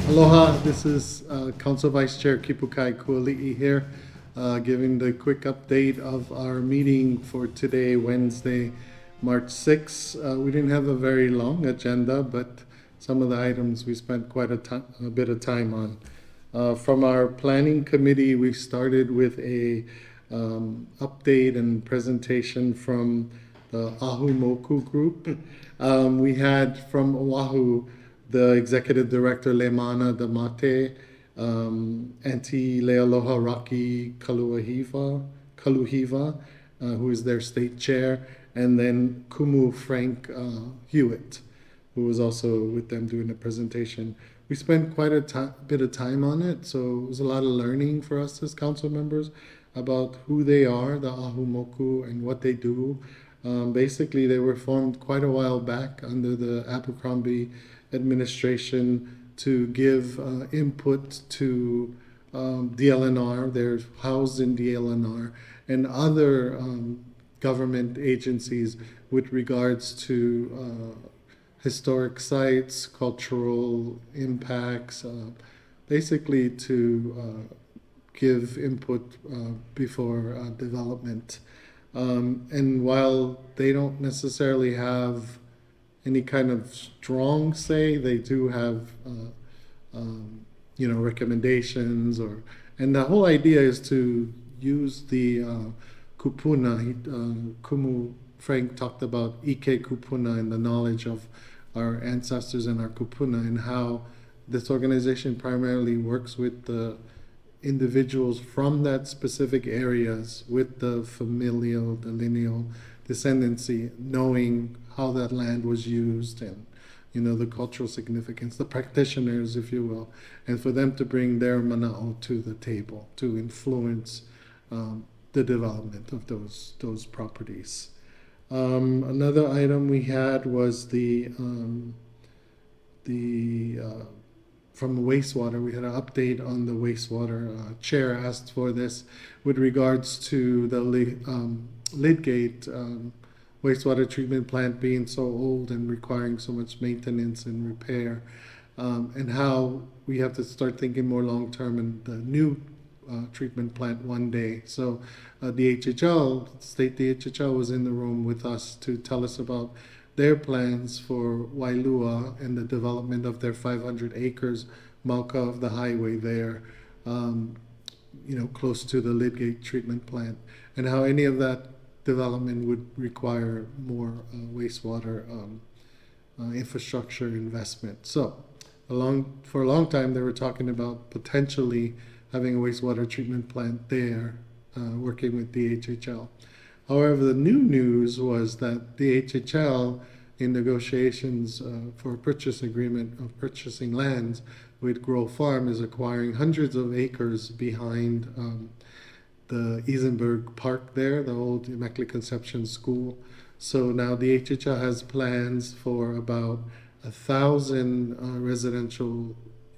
Aloha, this is Council Vice Chair KipuKai Kualiʻi here, giving the quick update of our meeting for today, Wednesday, March 6th. We didn't have a very long agenda, but some of the items we spent quite a bit of time on. From our planning committee, we started with a update and presentation from the Ahu Moku group. We had from Oahu the executive director Lemana Damate, Auntie Lealoha Rocky Kaluhiva, who is their state chair, and then Kumu Frank Hewitt, who was also with them doing the presentation. We spent quite a bit of time on it, so it was a lot of learning for us as council members about who they are, the Ahu Moku, and what they do. Basically, they were formed quite a while back under the Abercrombie administration to give input to DLNR. They're housed in DLNR and other government agencies with regards to historic sites, cultural impacts, basically to give input before development. And while they don't necessarily have any kind of strong say, they do have, recommendations and the whole idea is to use the kupuna. Kumu Frank talked about Ike kupuna and the knowledge of our ancestors and our kupuna and how this organization primarily works with the individuals from that specific areas with the familial, the lineal descendancy, knowing how that land was used and the cultural significance, the practitioners, if you will, and for them to bring their mana'o to the table to influence the development of those properties. Another item we had was the from wastewater. We had an update on the wastewater. Chair asked for this with regards to the Lidgate wastewater treatment plant being so old and requiring so much maintenance and repair, and how we have to start thinking more long term in the new treatment plant one day. So state DHHL was in the room with us to tell us about their plans for Wailua and the development of their 500 acres Mauka of the highway there, close to the Lidgate treatment plant, and how any of that development would require more wastewater infrastructure investment. So for a long time, they were talking about potentially having a wastewater treatment plant there, working with DHHL. However, the new news was that DHHL, in negotiations for a purchase agreement of purchasing lands with Grow Farm, is acquiring hundreds of acres behind the Isenberg Park there, the old Immaculate Conception School. So now DHHL has plans for about 1,000 residential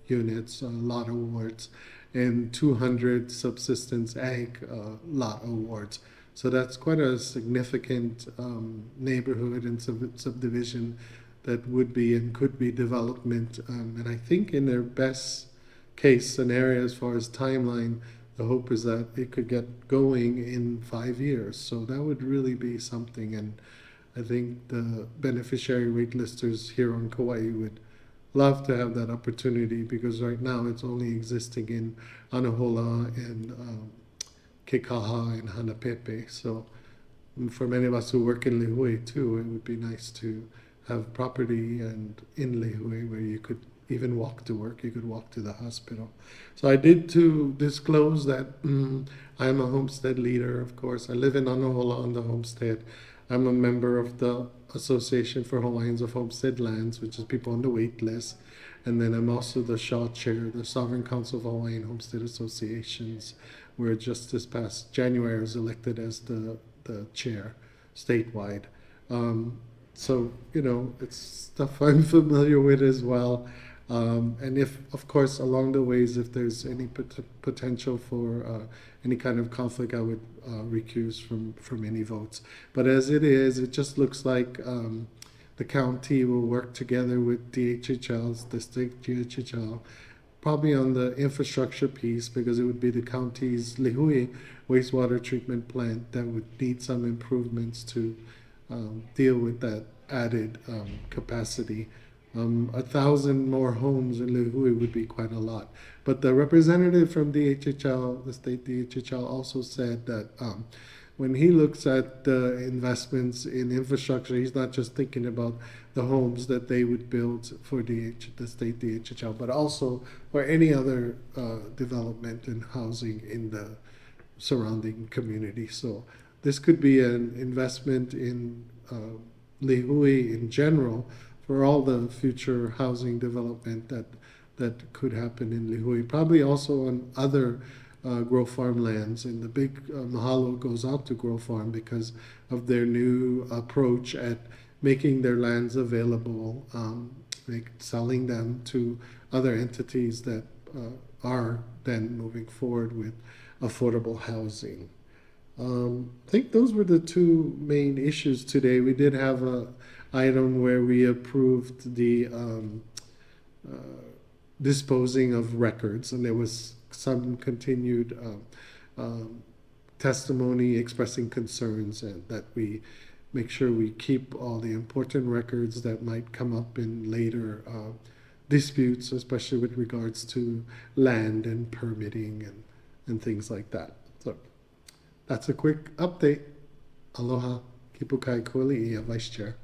units, lot awards, and 200 subsistence ag lot awards. So that's quite a significant neighborhood and subdivision that would be and could be development. And I think in their best case scenario, as far as timeline, the hope is that it could get going in 5 years. So that would really be something. And I think the beneficiary waitlisters here on Kauaʻi would love to have that opportunity, because right now it's only existing in Anahola and Kekaha and Hanapepe. So for many of us who work in Lihue too, it would be nice to have property and in Lihue where you could even walk to work, you could walk to the hospital. So I did to disclose that I'm a homestead leader, of course. I live in Anahola on the homestead. I'm a member of the Association for Hawaiians of Homestead Lands, which is people on the wait list. And then I'm also the SHA chair, the Sovereign Council of Hawaiian Homestead Associations, where just this past January I was elected as the chair statewide. So, it's stuff I'm familiar with as well. And if, of course, along the ways, if there's any potential for any kind of conflict, I would recuse from any votes. But as it is, it just looks like the county will work together with DHHL's, the state DHHL, probably on the infrastructure piece, because it would be the county's Lihui wastewater treatment plant that would need some improvements to deal with that added capacity. 1,000 more homes in Lihui would be quite a lot. But the representative from DHHL, the state DHHL, also said that when he looks at the investments in infrastructure, he's not just thinking about the homes that they would build for the state DHHL, but also for any other development and housing in the surrounding community. So this could be an investment in Lihui in general for all the future housing development that could happen in Lihui. Probably also on other grow farm lands, and the big mahalo goes out to grow farm because of their new approach at making their lands available, selling them to other entities that are then moving forward with affordable housing. I think those were the two main issues today. We did have a item where we approved the disposing of records, and there was some continued testimony expressing concerns, and that we make sure we keep all the important records that might come up in later disputes, especially with regards to land and permitting and things like that. So that's a quick update. Aloha, KipuKai Kualiʻi, Vice Chair.